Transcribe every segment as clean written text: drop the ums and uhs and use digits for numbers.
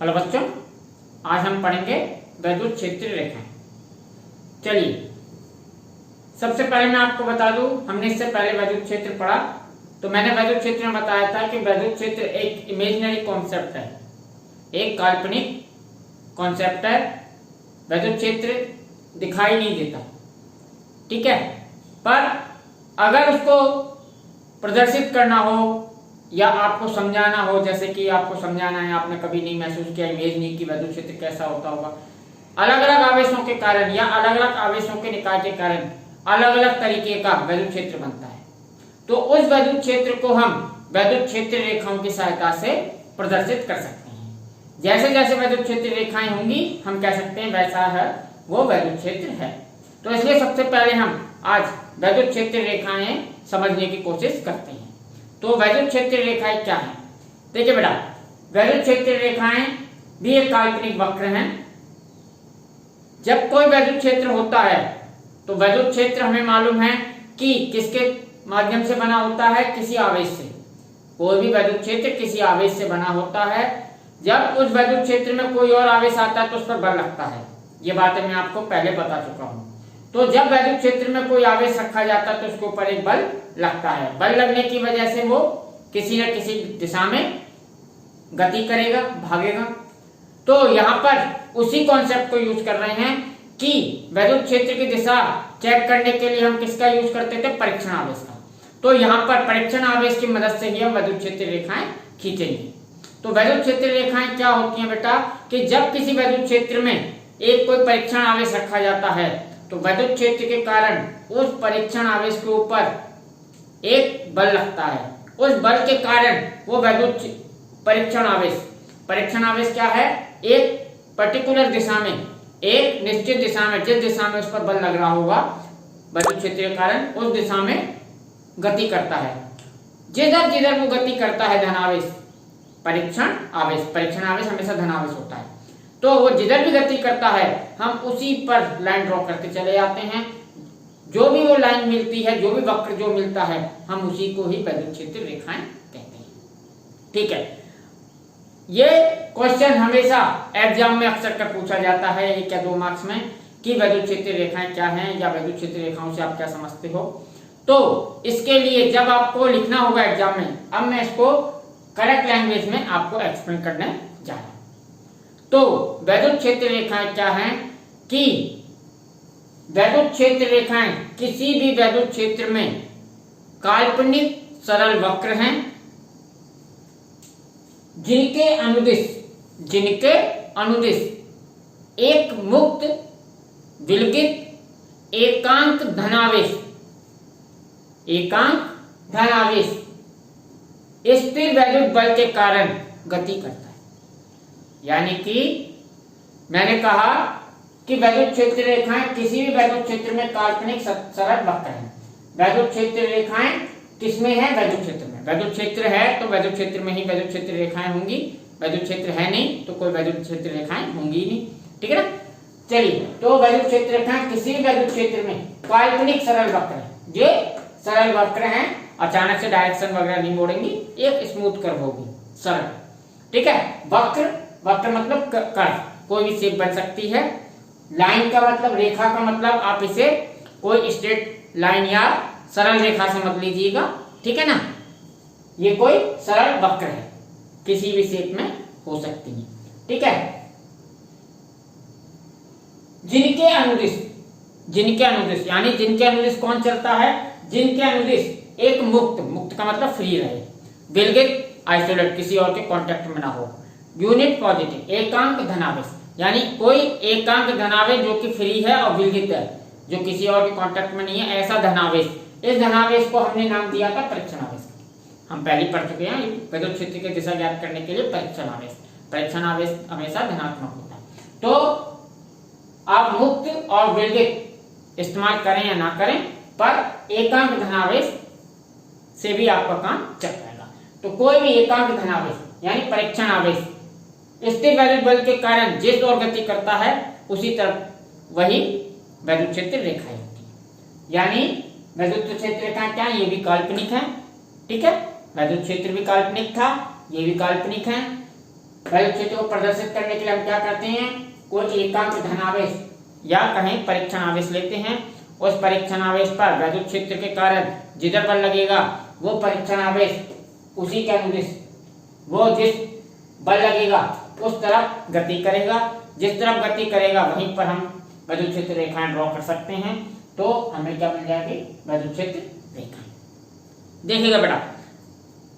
Hello बच्चों, आज हम पढ़ेंगे वैद्युत क्षेत्र रेखाएं। चलिए, सबसे पहले मैं आपको बता दूं, हमने इससे पहले वैद्युत क्षेत्र पढ़ा तो मैंने वैद्युत क्षेत्र में बताया था कि वैद्युत क्षेत्र एक इमेजिनरी कॉन्सेप्ट है, एक काल्पनिक कॉन्सेप्ट है। वैद्युत क्षेत्र दिखाई नहीं देता, ठीक है, पर अगर उसको प्रदर्शित करना हो या आपको समझाना हो, जैसे कि आपको समझाना है, आपने कभी नहीं महसूस किया, इमेज नहीं कि वैद्युत क्षेत्र कैसा होता होगा, अलग अलग आवेशों के कारण या अलग अलग आवेशों के निकाय के कारण अलग अलग तरीके का वैद्युत क्षेत्र बनता है। तो उस वैद्युत क्षेत्र को हम वैद्युत क्षेत्र रेखाओं की सहायता से प्रदर्शित कर सकते हैं। जैसे जैसे वैद्युत क्षेत्र रेखाएं होंगी हम कह सकते हैं वैसा है वो वैद्युत क्षेत्र है। तो इसलिए सबसे पहले हम आज वैद्युत क्षेत्र रेखाएं समझने की कोशिश करते हैं। तो वैद्युत क्षेत्र रेखाएं क्या है? देखिए बेटा, वैद्युत क्षेत्र रेखाएं भी एक काल्पनिक वक्र हैं। जब कोई वैद्युत क्षेत्र होता है तो वैद्युत क्षेत्र हमें मालूम है कि किसके माध्यम से बना होता है, किसी आवेश से। कोई भी वैद्युत क्षेत्र किसी आवेश से बना होता है। जब उस वैद्युत क्षेत्र में कोई और आवेश आता है तो उस पर बल लगता है। ये बातें मैं आपको पहले बता चुका हूं। तो जब वैद्युत क्षेत्र में कोई आवेश रखा जाता है तो उसके ऊपर एक बल लगता है। बल लगने की वजह से वो किसी न किसी दिशा में गति करेगा, भागेगा। तो यहाँ पर उसी कॉन्सेप्ट को यूज कर रहे हैं कि वैद्युत क्षेत्र की दिशा चेक करने के लिए हम किसका यूज करते थे? परीक्षण आवेश का। तो यहाँ पर परीक्षण आवेश की मदद से ही हम वैद्युत क्षेत्र रेखाएं खींचेंगे। तो वैद्युत क्षेत्र रेखाएं क्या होती हैं बेटा? कि जब किसी वैद्युत क्षेत्र में एक कोई परीक्षण आवेश रखा जाता है तो वैद्युत क्षेत्र के कारण उस परीक्षण आवेश के ऊपर एक बल लगता है। उस बल के कारण वो वैद्युत परीक्षण आवेश क्या है? एक पर्टिकुलर दिशा में, एक निश्चित दिशा में, जिस दिशा में उस पर बल लग रहा होगा वैद्युत क्षेत्र के कारण उस दिशा में गति करता है। जिधर जिधर वो गति करता है धनावेश, परीक्षण आवेश हमेशा धनावेश होता है। तो वो जिधर भी गति करता है हम उसी पर लाइन ड्रॉ करते चले जाते हैं। जो भी वो लाइन मिलती है, जो भी वक्र जो मिलता है, हम उसी को ही वैद्युत क्षेत्र रेखाएं कहते हैं। ठीक है, ये क्वेश्चन हमेशा एग्जाम में अक्सर कर पूछा जाता है 1 या 2 मार्क्स में कि वैद्युत क्षेत्र रेखाएं क्या हैं या वैद्युत क्षेत्र रेखाओं से आप क्या समझते हो। तो इसके लिए जब आपको लिखना होगा एग्जाम में, अब मैं इसको करेक्ट लैंग्वेज में आपको एक्सप्लेन करने जा रहा हूं। तो वैद्युत क्षेत्र रेखाएं क्या हैं? कि वैद्युत क्षेत्र रेखाएं किसी भी वैद्युत क्षेत्र में काल्पनिक सरल वक्र हैं जिनके अनुदिश एक मुक्त विलगित एकांक धनावेश स्थिर वैद्युत बल के कारण गति करता है। यानी कि मैंने कहा कि वैद्युत क्षेत्र रेखाएं किसी भी वैद्युत क्षेत्र में काल्पनिक सरल वक्र हैं। वैद्युत क्षेत्र रेखाएं किसमें है? वैद्युत क्षेत्र में। वैद्युत क्षेत्र है तो वैद्युत क्षेत्र में ही वैद्युत क्षेत्र रेखाएं होंगी। वैद्युत क्षेत्र है नहीं तो कोई वैद्युत क्षेत्र रेखाएं होंगी ही नहीं। ठीक है ना? चलिए, तो वैद्युत क्षेत्र रेखाएं किसी भी वैद्युत क्षेत्र में काल्पनिक सरल वक्र है। ये सरल वक्र हैं, अचानक से डायरेक्शन वगैरह नहीं मोड़ेंगी, एक स्मूथ कर्व होगी, सरल। ठीक है, वक्र मतलब कर्व, कोई भी शेप बन सकती है। लाइन का मतलब, रेखा का मतलब आप इसे कोई स्ट्रेट लाइन या सरल रेखा से मत लीजिएगा। ठीक है ना? ये कोई सरल वक्र है, किसी भी शेप में हो सकती है। ठीक है, जिनके अनुदिश यानी जिनके अनुदिश कौन चलता है? जिनके अनुदिश एक मुक्त का मतलब फ्री रहे, विलगित आइसोलेट, किसी और के कांटेक्ट में ना हो, यूनिट पॉजिटिव एकांक धनावेश यानी कोई एकांक धनावेश जो कि फ्री है और विलगित है, जो किसी और के कांटेक्ट में नहीं है, ऐसा धनावेश। इस धनावेश को हमने नाम दिया था परीक्षण आवेश। हम पहले पढ़ चुके हैं वैद्युत क्षेत्र की दिशा ज्ञात करने के लिए परीक्षण आवेश हमेशा धनात्मक होता है। तो आप मुक्त और विलगित इस्तेमाल करें या ना करें, पर एकांक धनावेश से भी आपका काम चल जाएगा। तो कोई भी एकांक धनावेश यानी परीक्षण आवेश स्थिर वैद्युत बल के कारण जिस ओर गति करता है उसी तरफ वही वैद्युत क्षेत्र रेखाएं होती है। यानी वैद्युत क्षेत्र रेखाएं क्या है? ये भी काल्पनिक है। ठीक है, वैद्युत क्षेत्र भी काल्पनिक था, ये भी काल्पनिक है। वैद्युत क्षेत्र को प्रदर्शित करने के लिए हम क्या करते हैं, कोई एकांक धनावेश या कहीं परीक्षण आवेश लेते हैं। उस परीक्षण आवेश पर वैद्युत क्षेत्र के कारण जिधर बल लगेगा वो परीक्षण आवेश उसी के अनुदिश वो जिस बल लगेगा उस तरफ गति करेगा, जिस तरफ गति करेगा वहीं पर हम वैद्युत क्षेत्र रेखाएं ड्रॉ कर सकते हैं। तो हमें क्या मिल जाएगी, वैद्युत क्षेत्र रेखाएं। देखिएगा बेटा,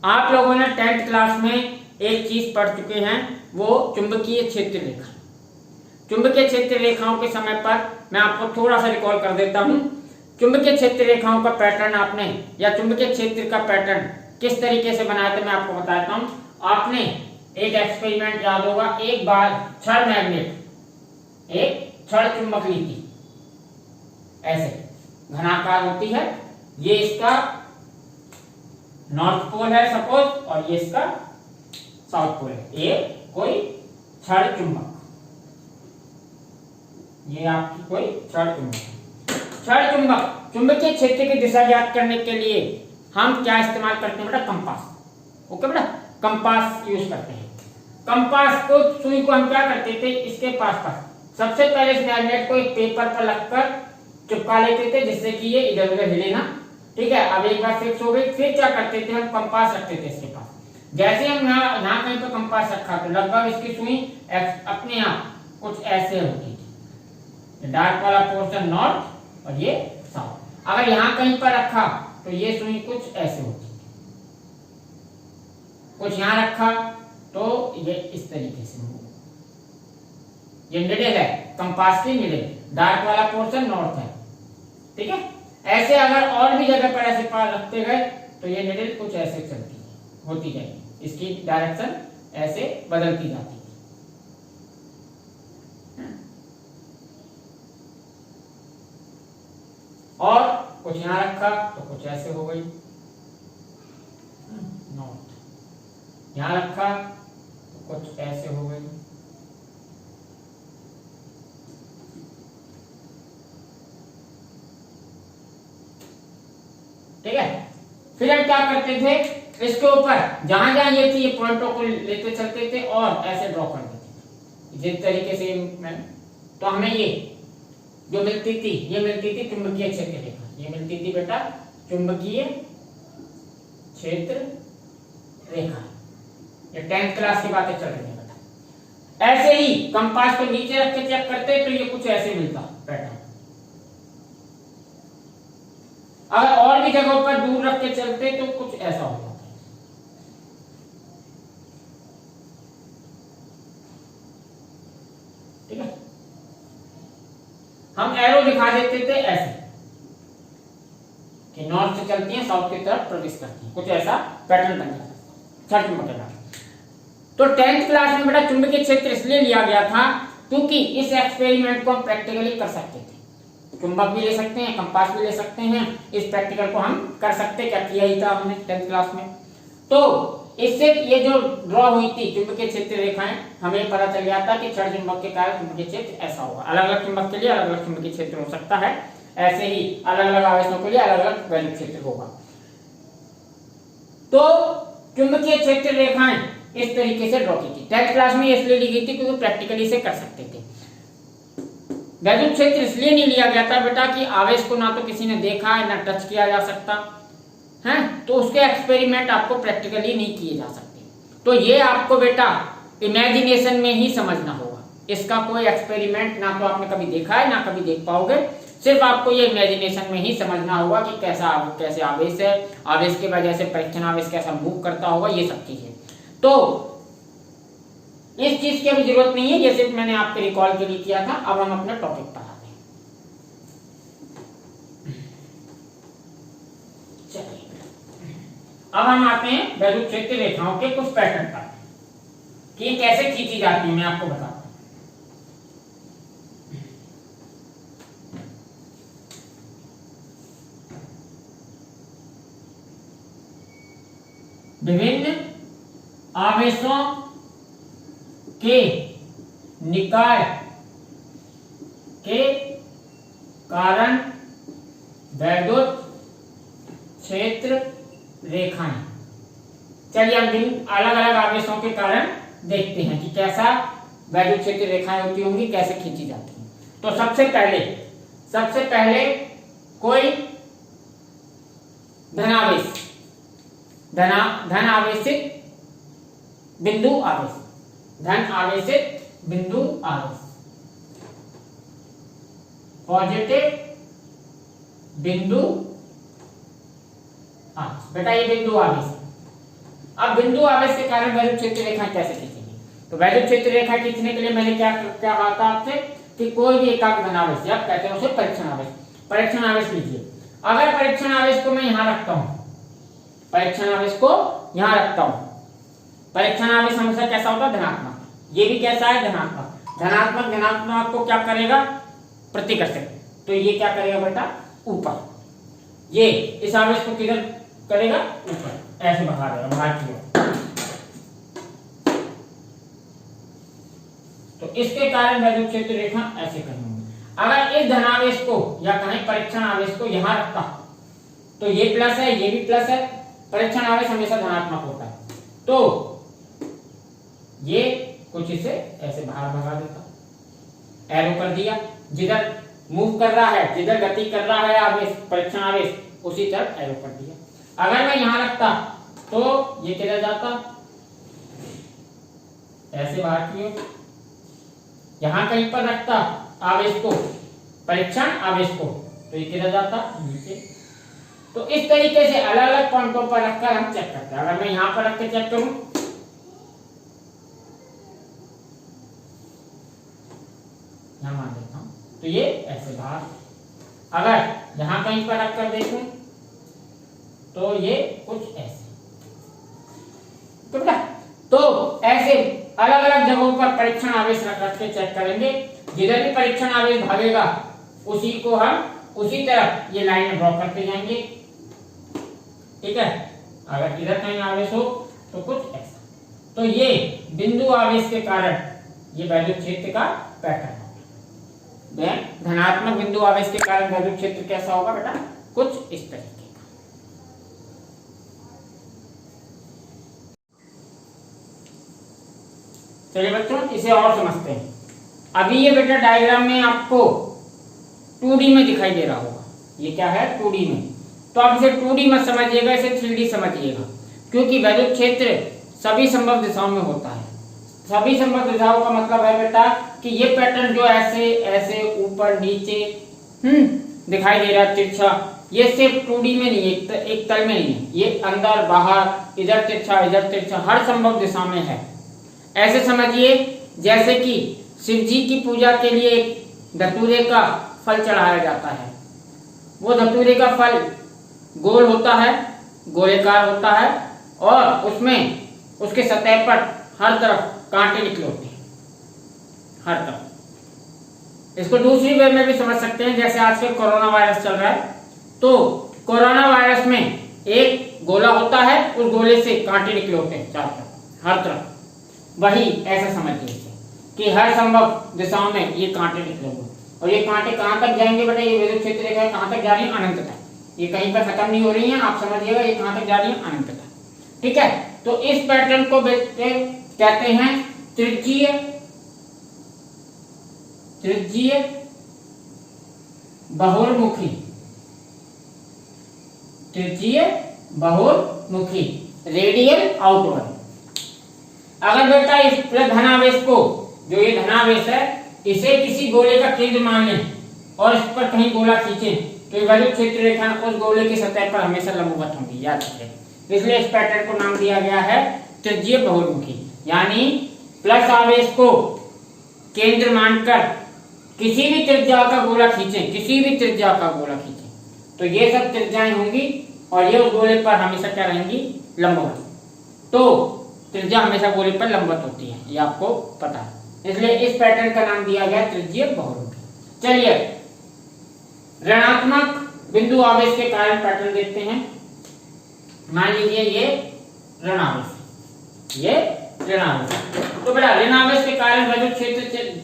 आप लोगों ने 10th क्लास में एक चीज पढ़ चुके हैं, वो चुंबकीय क्षेत्र रेखा। चुंबकीय क्षेत्र रेखाओं के समय पर मैं आपको थोड़ा सा रिकॉल कर देता हूं। चुंबकीय क्षेत्र रेखाओं का पैटर्न आपने या चुंबकीय क्षेत्र का पैटर्न किस तरीके से बनाया था मैं आपको बताता हूं। आपने एक एक्सपेरिमेंट याद होगा, एक बार छड़ मैग्नेट एक छड़ चुंबक ली थी, ऐसे घनाकार होती है, ये इसका नॉर्थ पोल है सपोज और ये इसका साउथ पोल है। ये कोई छड़ चुंबक, ये आपकी कोई छड़ चुंबक। छड़ चुंबक चुंबकीय क्षेत्र की दिशा ज्ञात करने के लिए हम क्या इस्तेमाल करते हैं बेटा, कंपास। ओके बेटा, कंपास यूज करते हैं। कंपास को सुई को हम क्या करते थे, इसके पास सबसे पहले इस मैग्नेट को एक पेपर पर लगकर चिपका लेते थे जिससे कि ये इधर उधर हिले ना। ठीक है, अब एक बार फिक्स हो गई, फिर क्या करते थे, हम कंपास रखते थे इसके पास। जैसे हम यहाँ कहीं पर कंपास रखा तो लगभग इसकी सुई अपने आप कुछ ऐसे होती थी, डार्क वाला पोर्शन नॉर्थ और ये साउथ। अगर यहाँ कहीं पर रखा तो ये सुई कुछ ऐसे होती थी, कुछ यहाँ रखा तो ये इस तरीके से। ये निडल है, कंपास की निडल, डार्क वाला पोर्शन नॉर्थ है। ठीक है, ऐसे अगर और भी जगह पर ऐसे पार रखते गए तो ये निडल कुछ ऐसे चलती होती जाएगी, इसकी डायरेक्शन ऐसे बदलती जाती है। और कुछ यहां रखा तो कुछ ऐसे हो गई नॉर्थ, यहां रखा तो कुछ ऐसे हो गई। ठीक है, फिर हम क्या करते थे, इसके ऊपर जहां जहां ये थी ये पॉइंटों को लेते चलते थे और ऐसे ड्रॉ कर देते थे जिस तरीके से तो हमें ये जो मिलती थी, ये मिलती थी चुंबकीय क्षेत्र रेखा। ये मिलती थी बेटा चुंबकीय क्षेत्र रेखा। ये 10th क्लास की बातें चल रही है बेटा। ऐसे ही कंपास को नीचे रख के चेक करते तो ये कुछ ऐसे मिलता पैटर्न। अगर और भी जगहों पर दूर रख के चलते तो कुछ ऐसा हो जाता। ठीक है, हम एरो दिखा देते थे ऐसे कि नॉर्थ से चलती हैं साउथ की तरफ प्रवेश करती हैं, कुछ ऐसा पैटर्न बन जाता है। तो 10th क्लास में बेटा चुंबकीय क्षेत्र इसलिए लिया गया था क्योंकि इस एक्सपेरिमेंट को हम प्रैक्टिकली कर सकते थे। चुंबक भी ले सकते हैं, कंपास भी ले सकते हैं, इस प्रैक्टिकल को हम कर सकते, क्या किया ही था हमने 10th क्लास में। तो इससे ये जो ड्रॉ हुई थी चुंबकीय क्षेत्र रेखाएं, हमें पता चल गया था कि छड़ चुंबक के कारण चुंबकीय क्षेत्र ऐसा होगा। अलग अलग चुंबक के लिए अलग अलग चुंबकीय क्षेत्र हो सकता है, ऐसे ही अलग अलग आवेशों के लिए अलग अलग वैद्युत क्षेत्र होगा। तो चुंबकीय क्षेत्र रेखाएं इस तरीके से ड्रॉ की थी। 10th क्लास में इसलिए ली गई थी क्योंकि प्रैक्टिकली से कर सकते थे। वैद्युत क्षेत्र इसलिए नहीं लिया गया था बेटा कि आवेश को ना तो किसी ने देखा है ना टच किया जा सकता है, तो उसके एक्सपेरिमेंट आपको प्रैक्टिकली नहीं किए जा सकते। तो ये आपको बेटा इमेजिनेशन में ही समझना होगा। इसका कोई एक्सपेरिमेंट ना तो आपने कभी देखा है ना कभी देख पाओगे, सिर्फ आपको ये इमेजिनेशन में ही समझना होगा कि कैसे आवेश है, आवेश की वजह से परीक्षण आवेश कैसा मूव करता होगा, ये सब चीजें। तो इस चीज की अभी जरूरत नहीं है, ये सिर्फ मैंने आपके रिकॉल के लिए किया था। अब हम अपना टॉपिक पर आते हैं। चलिए अब हम आते हैं वैद्युत क्षेत्र रेखाओं के कुछ पैटर्न पर कि कैसे खींची जाती है, मैं आपको बताता हूं। विभिन्न आवेशों के निकाय के कारण वैद्युत क्षेत्र रेखाएं। चलिए हम अलग अलग आवेशों के कारण देखते हैं कि कैसा वैद्युत क्षेत्र रेखाएं होती होंगी, कैसे खींची जाती हैं। तो सबसे पहले कोई धन आवेशित बिंदु आवेश, पॉजिटिव बिंदु आवेश। बेटा ये बिंदु आवेश। अब बिंदु आवेश के कारण वैद्युत क्षेत्र रेखाएं कैसे खींचेंगे? तो वैद्युत क्षेत्र रेखा खींचने के लिए मैंने क्या कहा था आपसे कि कोई भी एकाग्र धन आवेश, या कहते हैं उसे परीक्षण आवेश लीजिए। अगर परीक्षण आवेश को मैं यहां रखता हूं, परीक्षण आवेश हमेशा कैसा होता है? धनात्मक। ये भी कैसा है? धनात्मक को क्या करेगा? प्रतिकर्षक। तो ये क्या करेगा बेटा? ऊपर। ये इस आवेश को किधर करेगा? ऊपर, ऐसे बढ़ा देगा, बाहर की ओर। तो इसके कारण वैद्युत क्षेत्र रेखा ऐसे करनी होगी। अगर इस धनावेश को या कहें परीक्षण आवेश को यहां रखता तो ये प्लस है, ये भी प्लस है। परीक्षण आवेश हमेशा धनात्मक होता है, तो ये कुछ इसे ऐसे बाहर भगा देता, एरो कर दिया। जिधर मूव कर रहा है, जिधर गति कर रहा है आवेश, परीक्षण आवेश, उसी तरफ एरो कर दिया। अगर मैं यहां रखता तो ये किधर जाता? ऐसे बाहर की ओर। यहां कहीं पर रखता आवेश को, परीक्षण आवेश को, तो ये किधर जाता? नीचे। तो इस तरीके से अलग अलग पॉइंटों पर रखकर हम चेक करते हैं। अगर मैं यहां पर रख के चेक करूं, यहां मान लेता हूं, तो ये ऐसे बाहर। अगर यहां कहीं पर रखकर देखूं तो ये कुछ ऐसे। तो ऐसे अलग अलग जगहों पर परीक्षण आवेश रख के चेक करेंगे। जिधर भी परीक्षण आवेश भागेगा उसी को हम उसी तरफ ये लाइन ड्रॉ करते जाएंगे। ठीक है? अगर इधर कहीं आवेश हो तो कुछ ऐसा। तो ये बिंदु आवेश के कारण ये वैद्युत क्षेत्र का पैटर्न होगा। धनात्मक बिंदु आवेश के कारण वैद्युत क्षेत्र कैसा होगा बेटा? कुछ इस तरीके का। चलिए बच्चों, इसे और समझते हैं। अभी ये बेटा डायग्राम में आपको 2D में दिखाई दे रहा होगा। ये क्या है? 2D में। तो आप इसे 2D मत समझिएगा, इसे 3D समझिएगा, क्योंकि वैद्युत क्षेत्र सभी संभव दिशाओं में होता है। सभी संभव दिशाओं का मतलब है बेटा कि ये पैटर्न जो ऐसे ऐसे ऊपर नीचे दिखाई दे रहा है तिरछा, ये सिर्फ 2D में नहीं है, एक तल में नहीं है। ये अंदर बाहर, इधर तिरछा, हर संभव दिशा में है। ऐसे समझिए जैसे कि शिव जी की पूजा के लिए एक धतूरे का फल चढ़ाया जाता है। वो धतूरे का फल गोल होता है, गोलेकार होता है, और उसमें उसके सतह पर हर तरफ कांटे निकले होते हैं, हर तरफ। इसको दूसरी वे में भी समझ सकते हैं, जैसे आजकल कोरोना वायरस चल रहा है, तो कोरोना वायरस में एक गोला होता है, उस गोले से कांटे निकले होते हैं चारों तरफ, हर तरफ। वही ऐसा समझिए कि हर संभव दिशाओं में ये कांटे निकले हुए, और ये कांटे कहां तक जाएंगे बेटा? ये विद्युत क्षेत्र रेखा कहां तक जा रही है? अनंत तक। ये कहीं पर खत्म नहीं हो रही है, आप समझिएगा ये कहां तक जा रही है? अनंत तक। ठीक है? तो इस पैटर्न को कहते हैं त्रिज्यीय बहुर्मुखी, रेडियल आउटवर्ड। अगर बेटा इस धनावेश को, जो ये धनावेश है, इसे किसी गोले का केंद्र मान लें और इस पर कहीं गोला खींचे, तो ये वैद्युत क्षेत्र रेखा उस गोले की सतह पर हमेशा लंबवत होंगी, याद रखिए। इसलिए इस पैटर्न को नाम दिया गया है त्रिज्यीय बहुर्मुखी। यानी प्लस आवेश को केंद्र मानकर किसी भी त्रिज्या का गोला खींचें, तो ये सब त्रिज्याएं होंगी और ये उस गोले पर हमेशा क्या रहेंगी? लंबवत। तो त्रिज्या हमेशा गोले पर लंबवत होती है, ये आपको पता है। इसलिए इस पैटर्न का नाम दिया गया त्रिज्यीय बहुर्मुखी। चलिए ऋणात्मक बिंदु आवेश के कारण पैटर्न देखते हैं। मान लीजिए ये ऋणावेश, तो बेटा ऋणावेश के कारण वैद्युत क्षेत्र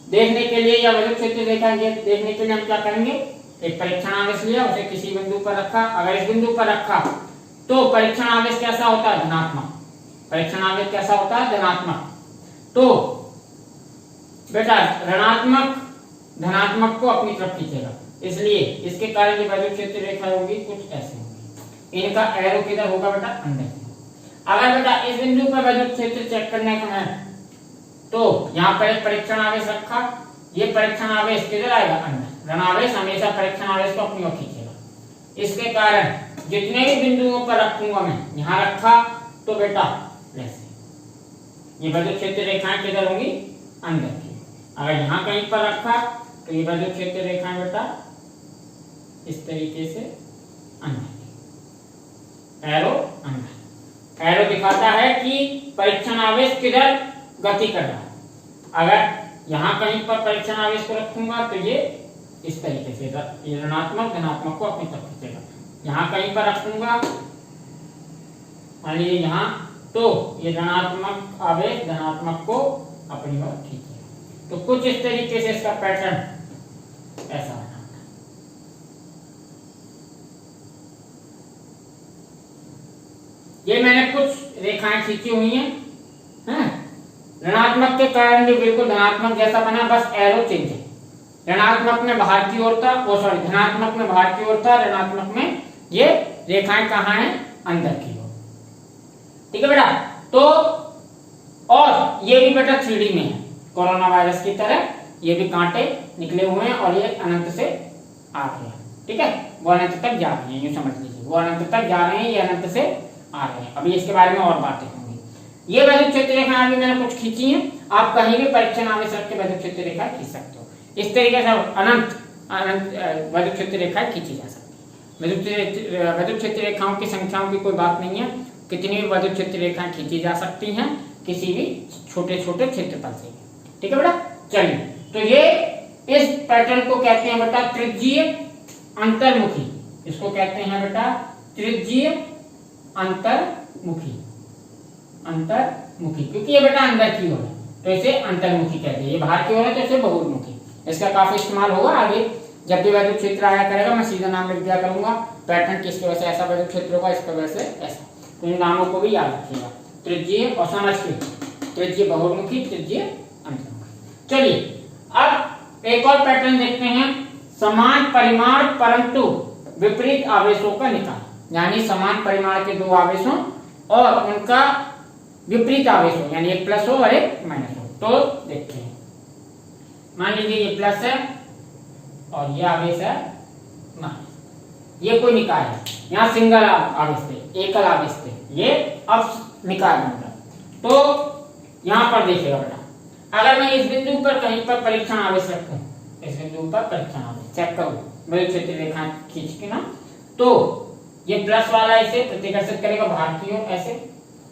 देखने के लिए या वैद्युत क्षेत्र रेखा देखने के लिए हम क्या करेंगे? एक परीक्षण आवेश लिया, उसे किसी बिंदु पर रखा। अगर इस बिंदु पर रखा तो परीक्षण आवेश कैसा होता है? धनात्मक। परीक्षण आवेश कैसा होता है? धनात्मक। तो बेटा ऋणात्मक धनात्मक को अपनी तरफ खींचेगा, इसलिए इसके कारण ये वैद्युत क्षेत्र रेखा होगी कुछ ऐसे होगी। इनका एरो किधर होगा बेटा? अंदर। अगर बेटा इस बिंदु पर वैद्युत क्षेत्र चेक करने का है तो यहाँ पर एक परीक्षण आवेश रखा, ये परीक्षण आवेश किधर आएगा? अंदर। ऋणावेश हमेशा परीक्षण आवेश को अपनी ओर खींचेगा। इसके कारण जितने भी बिंदुओं पर रखूंगा मैं, यहाँ रखा तो बेटा ऐसे ये वैद्युत क्षेत्र रेखाएं किधर होंगी? अंदर की। अगर यहाँ कहीं पर रखा तो ये वैद्युत क्षेत्र रेखाएं बेटा इस तरीके से अंदर की। एरो अंदर, एरो दिखाता है कि परीक्षण आवेश किधर गति कर रहा है। अगर यहाँ कहीं पर परीक्षण आवेश को रखूंगा तो ये इस तरीके से ये ऋणात्मक धनात्मक को अपनी तरफ खींचेगा। यहाँ कहीं पर रखूंगा मान लीजिए यहाँ, तो ये ऋणात्मक आवेश धनात्मक को अपनी ओर खींचेगा। तो कुछ इस तरीके से इसका पैटर्न ऐसा बना। ये मैंने कुछ रेखाएं खींची हुई हैं। ऋणात्मक के कारण भी बिल्कुल धनात्मक जैसा बना, बस एरो चेंज है। ऋणात्मक में बाहर की ओर था, वो सॉरी धनात्मक में बाहर की ओर था, ऋणात्मक में ये रेखाएं कहाँ हैं? अंदर की ओर। ठीक है बेटा। तो और ये भी बेटा 3D में है, कोरोना वायरस की तरह ये भी कांटे निकले हुए हैं और ये अनंत से आ रहे हैं। ठीक है, वो अनंत तक जा रहे हैं, यूं समझ लीजिए, वो अनंत तक जा रहे हैं, ये अनंत से आ रहे हैं। अभी इसके बारे में और बातें होंगी। ये वैद्युत क्षेत्र रेखाएं अभी मैंने कुछ खींची हैं, आप कहीं भी परीक्षण आवेश रख के वैद्युत क्षेत्र रेखा खींच सकते हो। इस तरीके से अनंत अनंत वैद्युत क्षेत्र रेखाएं खींची जा सकती है। वैद्युत क्षेत्र रेखाओं की संख्याओं की कोई बात नहीं है, कितनी भी वैद्युत क्षेत्र रेखाएं खींची जा सकती हैं किसी भी छोटे छोटे क्षेत्रफल से। ठीक है बेटा। चलिए, तो ये इस पैटर्न को कहते हैं बेटा त्रिज्यीय अंतर्मुखी। इसको कहते हैं बेटा त्रिज्यीय अंतर्मुखी। अंतर्मुखी क्योंकि ये बेटा अंदर की ओर है तो इसे अंतर्मुखी कहते हैं, ये बाहर की ओर है तो इसे बहुमुखी। इसका काफी इस्तेमाल होगा आगे, जब भी वैद्युत क्षेत्र आया करेगा मैं सीधा नाम लिख दिया करूंगा। पैटर्न किसकी वजह से ऐसा वैद्युत क्षेत्र होगा, इसकी वजह से ऐसा। तो इन नामों को भी याद रखिएगा, त्रिज्यीय और समझ के त्रिज्यीय बहुमुखी, त्रिज्यीय अंतर्मुखी। चलिए अब एक और पैटर्न देखते हैं, समान परिमाण परंतु विपरीत आवेशों का निकाल। यानी समान परिमाण के दो आवेशों और उनका विपरीत आवेश हो, यानी एक प्लस हो और एक माइनस हो। तो देखते हैं, मान लीजिए ये प्लस है और ये आवेश है माइनस। ये कोई निकाय है, यहाँ सिंगल आवेश थे, एकल आवेश थे, ये अब निकाय बन गया। तो यहाँ पर देखिएगा बेटा, अगर मैं इस बिंदु पर कहीं पर परीक्षण आवेश रखूं, इस बिंदु पर परीक्षण आवेश चेक करूं वैद्युत क्षेत्र रेखा खींच के ना, तो ये प्लस वाला इसे प्रतिकर्षित करेगा बाहर की ओर ऐसे,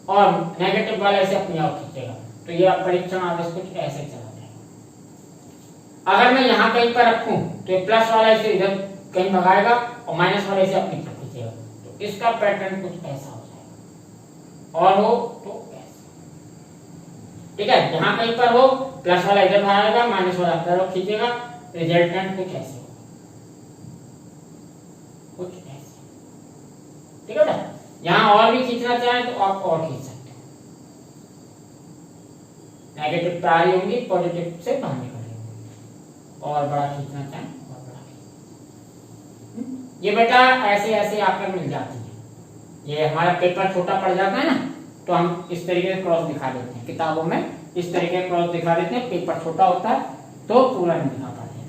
और नेगेटिव वाला इसे अपनी ओर खींचेगा। तो ये परीक्षण आवेश कुछ ऐसे चला जाएगा। अगर मैं यहाँ कहीं पर रखूं तो ये प्लस वाला इसे इधर कहीं भगाएगा और माइनस वाला इसे अपनी तरफ खींचेगा। तो इसका पैटर्न कुछ ऐसा हो जाएगा, और हो तो ठीक है, यहाँ कहीं पर हो प्लस वाला इधर भागेगा, माइनस वाला तरफ खींचेगा, रिजल्टेंट कुछ ऐसे हो, कुछ ऐसे। ठीक है बेटा। यहाँ और भी खींचना चाहें तो आप और खींच सकते हैं, नेगेटिव तारी होंगी, पॉजिटिव से बाहर निकलेंगे, और बड़ा खींचना चाहें और बड़ा खींच। ये बेटा ऐसे ऐसे आकर मिल जाती है। ये हमारा पेपर छोटा पड़ जाता है ना, तो हम इस तरीके से क्रॉस दिखा देते हैं, किताबों में इस तरीके क्रॉस दिखा देते हैं। पेपर छोटा होता है तो पूरा नहीं दिखा पाते हैं।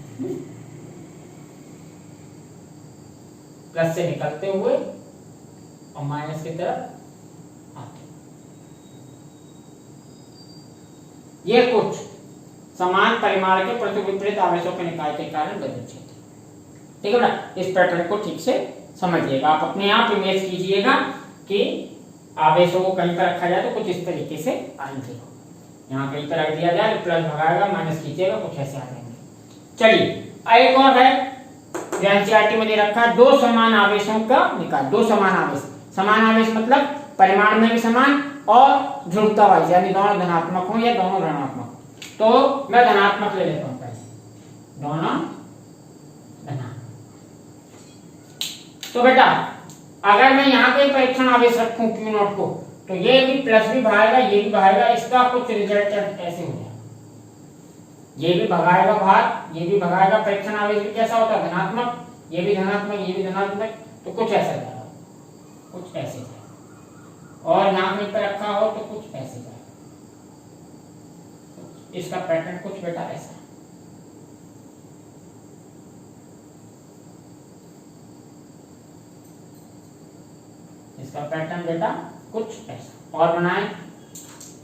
प्लस से निकलते हुए और माइनस की तरफ आते, ये कुछ समान परिमाण के परंतु विपरीत आवेशों के निकाय के कारण वैद्युत क्षेत्र। ठीक है ना, इस पैटर्न को ठीक से समझिएगा। आप अपने आप इमेज कीजिएगा कि आवेशों को कहीं पर रखा जाए तो कुछ इस तरीके से आएंगे। यहाँ कहीं पर रख दिया जाए तो प्लस भगाएगा, माइनस खींचेगा, कुछ ऐसे आ जाएंगे। चलिए एक और है, एनसीईआरटी में दे रखा है, दो समान आवेशों का निकाल। दो समान आवेश, समान आवेश मतलब परिमाण में भी समान और ध्रुवता वाइज, यानी दोनों धनात्मक हो या दोनों ऋणात्मक। तो मैं धनात्मक ले लेता हूं पहले, दोनों धनात्मक। तो बेटा अगर मैं यहाँ पे परीक्षण आवेश रखूं Q0 को, तो ये भी प्लस भी भागेगा, ये भी भागेगा, इसका कुछ रिजल्ट ऐसे हो जाएगा, ये भी भगाएगा भाग, ये भी भगाएगा, परीक्षण आवेश भी कैसा होता है धनात्मक, ये भी धनात्मक, ये भी धनात्मक, तो कुछ ऐसा जाएगा, कुछ ऐसे जाएगा, और यहाँ कहीं पर रखा हो तो कुछ ऐसे जाएगा, इसका पैटर्न कुछ बेटा ऐसा, इसका पैटर्न बेटा कुछ ऐसा, और बनाए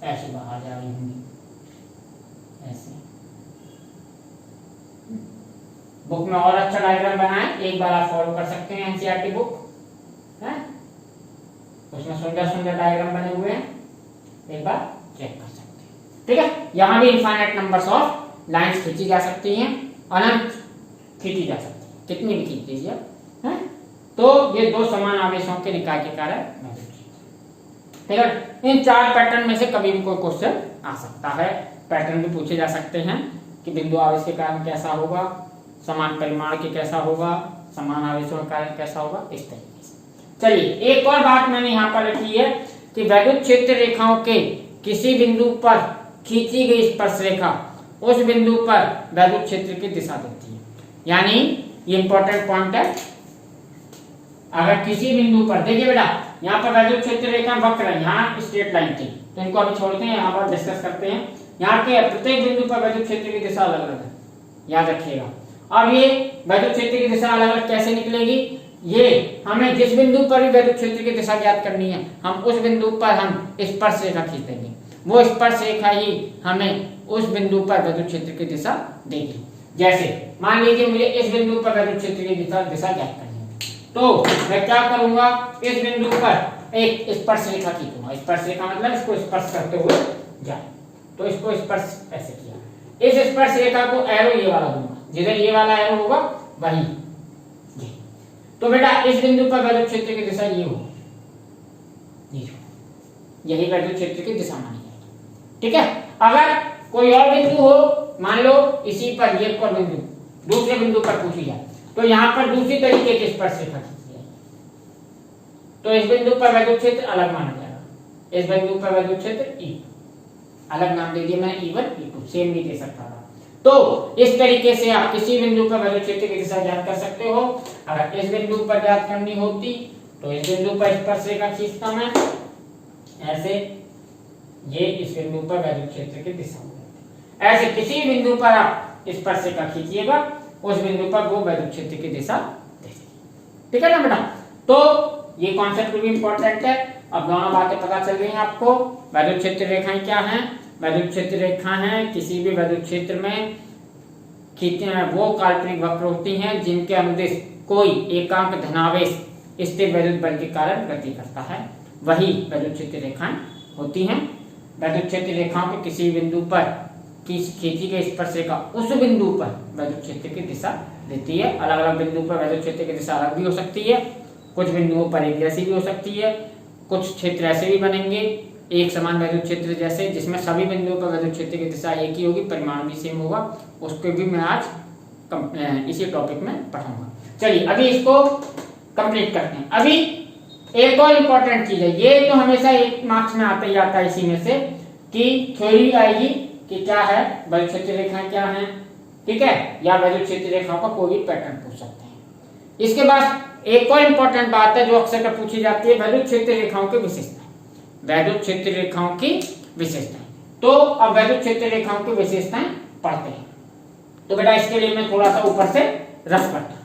ऐसे बाहर जा रही होंगी ऐसे। बुक में और अच्छा डायग्राम बनाए, एक बार आप फॉलो कर सकते हैं एनसीईआरटी बुक है, उसमें सुंदर सुंदर डायग्राम बने हुए हैं, एक बार चेक कर सकते हैं। ठीक है, यहाँ भी इनफाइनाइट नंबर्स ऑफ लाइंस खींची जा सकती हैं, अनंत खींची जा सकती है, कितनी भी खींच दीजिए है। तो ये दो समान आवेशों के निकाय के कारण, ठीक है। इन चार पैटर्न में से कभी भी कोई क्वेश्चन आ सकता है, पैटर्न भी पूछे जा सकते हैं कि बिंदु आवेश के कारण कैसा होगा, समान परिमाण के कैसा होगा, समान आवेशों के कारण कैसा होगा, इस तरीके से। चलिए एक और बात मैंने यहाँ पर लिखी है कि वैद्युत क्षेत्र रेखाओं के किसी बिंदु पर खींची गई स्पर्श रेखा उस बिंदु पर वैद्युत क्षेत्र की दिशा देती है। यानी ये इंपॉर्टेंट पॉइंट है, अगर किसी बिंदु पर देखिए बेटा, यहाँ पर वैद्युत क्षेत्र रेखा वक्र है, यहाँ स्ट्रेट लाइन थी, तो इनको अभी छोड़ते हैं, यहाँ पर डिस्कस करते हैं। यहाँ के प्रत्येक बिंदु पर वैद्युत क्षेत्र की दिशा अलग अलग है, याद रखिएगा। अब ये वैद्युत क्षेत्र की दिशा अलग अलग कैसे निकलेगी, ये हमें जिस बिंदु पर भी वैद्युत क्षेत्र की दिशा ज्ञात करनी है, हम उस बिंदु पर हम स्पर्श रेखा खींच देंगे, वो स्पर्श रेखा ही हमें उस बिंदु पर वैद्युत क्षेत्र की दिशा देगी। जैसे मान लीजिए मुझे इस बिंदु पर वैद्युत क्षेत्र की दिशा ज्ञात करनी है, तो मैं क्या करूंगा, इस बिंदु पर एक स्पर्श रेखा खींचूंगा, स्पर्श रेखा मतलब इसको स्पर्श करते हुए जाए, तो इसको स्पर्श ऐसे किया, इस स्पर्श रेखा को एरो ये वाला दूंगा, जिधर ये वाला एरो होगा वही ये, तो बेटा इस बिंदु पर वैद्युत क्षेत्र की दिशा ये होगी, यही वैद्युत क्षेत्र की दिशा मानी जाएगी। ठीक है, अगर कोई और बिंदु हो, मान लो इसी पर ये पर बिंदु दूसरे बिंदु पर पूछी जाए, तो यहाँ पर दूसरी तरीके की स्पर्श रेखा खींची जाएगी, तो इस बिंदु पर वैद्युत क्षेत्र अलग माना जाएगा, इस बिंदु पर वैद्युत क्षेत्र ई, अलग नाम दे दिया मैंने E1 E2, सेम नहीं दे सकता था। तो इस तरीके से आप किसी बिंदु पर वैद्युत क्षेत्र की दिशा ज्ञात कर सकते हो। अगर इस बिंदु पर ज्ञात करनी होती तो इस बिंदु पर स्पर्श रेखा खींचता मैं ऐसे, ये इस बिंदु पर वैद्युत क्षेत्र की दिशा होगी, ऐसे किसी बिंदु पर आप स्पर्श रेखा खींचिएगा, उस बिंदु पर वो वैद्युत क्षेत्र की दिशा देगी। ठीक है ना बेटा, तो ये कॉन्सेप्ट भी इंपॉर्टेंट है। अब दोनों बातें पता चल गई हैं आपको। वैद्युत क्षेत्र रेखाएं क्या हैं, वैद्युत क्षेत्र रेखा हैं किसी भी वैद्युत क्षेत्र में वो काल्पनिक वक्र होती हैं जिनके अनुदिश कोई एकांक धनावेश स्थिर वैद्युत बल के कारण गति करता है, वही वैद्युत क्षेत्र रेखाएं होती हैं। वैद्युत क्षेत्र रेखाओं के किसी बिंदु पर खींची गई स्पर्श रेखा उस बिंदु पर वैद्युत क्षेत्र की दिशा देती है। अलग अलग बिंदु पर वैद्युत क्षेत्र की दिशा अलग भी हो सकती है, कुछ बिंदुओं पर एक जैसी भी हो सकती है, कुछ क्षेत्र ऐसे भी बनेंगे एक समान वैद्युत क्षेत्र जैसे, जिसमें सभी बिंदुओं पर वैद्युत क्षेत्र की दिशा एक ही होगी, परिमाण भी सेम होगा, उसको भी मैं आज इसी टॉपिक में पढ़ाऊंगा। चलिए अभी इसको कंप्लीट करते हैं। अभी एक और इम्पोर्टेंट चीज है, ये तो हमेशा एक मार्क्स में आता ही आता है, इसी में से कि थ्योरी आएगी कि क्या है वैद्युत क्षेत्र रेखाएं क्या हैं, ठीक है, या वैद्युत क्षेत्र रेखाओं का कोई भी पैटर्न पूछ सकते हैं। इसके बाद एक और इम्पोर्टेंट बात है जो अक्सर पूछी जाती है, वैद्युत क्षेत्र रेखाओं की विशेषताएं, वैद्युत क्षेत्र रेखाओं की विशेषताएं। तो अब वैद्युत क्षेत्र रेखाओं की विशेषताएं पढ़ते हैं। तो बेटा इसके लिए मैं थोड़ा सा ऊपर से रफ करता हूं।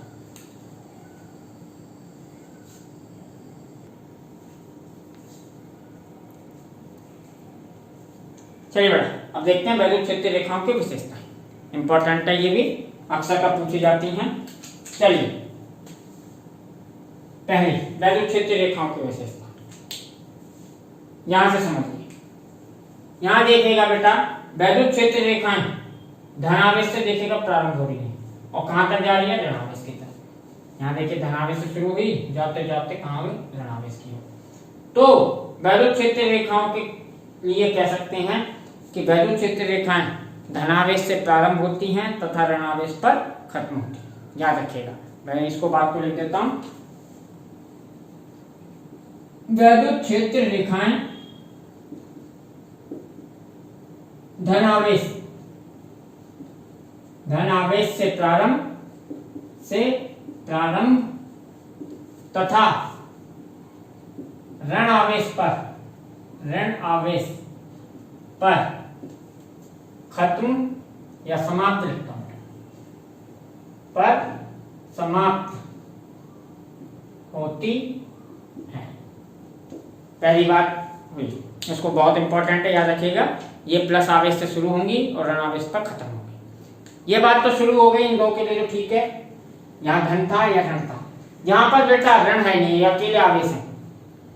चलिए बेटा अब देखते हैं वैद्युत क्षेत्र रेखाओं की विशेषताएं, इंपॉर्टेंट है, ये भी अक्सर का पूछी जाती हैं। चलिए पहली वैद्युत क्षेत्र रेखाओं की विशेषता यहां से समझिए। यहां देखिएगा बेटा वैद्युत क्षेत्र रेखाएं धनावेश से देखिएगा प्रारंभ हो रही है और कहां तक जा रही है, ऋणावेश की तरफ। यहां देखिए धनावेश से शुरू हुई, जाते जाते कहां गई, ऋणावेश की ओर। तो वैद्युत क्षेत्र रेखाओं के लिए कह सकते हैं कि वैद्युत क्षेत्र रेखाएं धनावेश से प्रारंभ होती हैं तथा ऋणावेश पर खत्म होती हैं, याद रखिएगा। मैं इसको बात को लिख देता हूं, वैद्युत क्षेत्र रेखाएं धनावेश, धनावेश से प्रारंभ तथा ऋण आवेश पर खत्म या समाप्त लिखता हूं, पर समाप्त होती है। पहली बात हुई, इसको बहुत इंपॉर्टेंट है, याद रखिएगा। ये प्लस आवेश से शुरू होंगी और ऋण आवेश पर खत्म होंगी। ये बात तो शुरू हो गई इन दो के लिए, तो ठीक है। यहाँ धन था या ऋण था, यहाँ पर बेटा ऋण है नहीं, ये अकेले आवेश है,